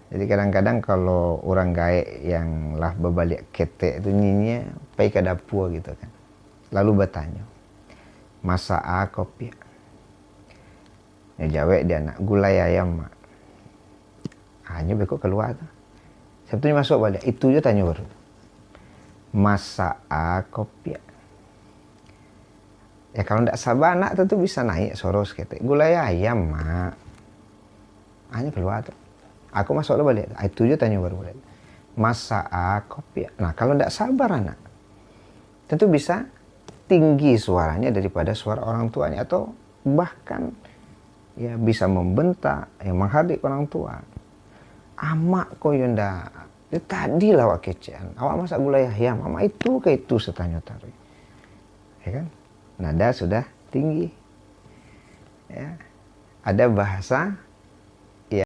Jadi kadang-kadang kalau orang gaek yang lah berbalik ketek itu nyinya pai ke dapur gitu kan. Lalu bertanya, masak apa kopi? Ya jawab dia nak gulai ayam mak. Hanya bekok keluar tuh. Sebetulnya masuk balik. Itu je tanya baru. Masak kopi? Ya kalau tidak sabar anak tentu bisa naik soros ketek. Gulai ayam mak. Hanya keluar tuh. Aku masuk balik. Itu je tanya baru balik. Masak kopi? Nah kalau tidak sabar anak, tentu bisa tinggi suaranya daripada suara orang tuanya, atau bahkan ya bisa membentak, yang menghardik orang tua. Amak kok yunda, ya tadi lah awak kecean, awak masak gulai ayam, amak itu ke itu setanya tarik, ya kan? Nada sudah tinggi, ya. Ada bahasa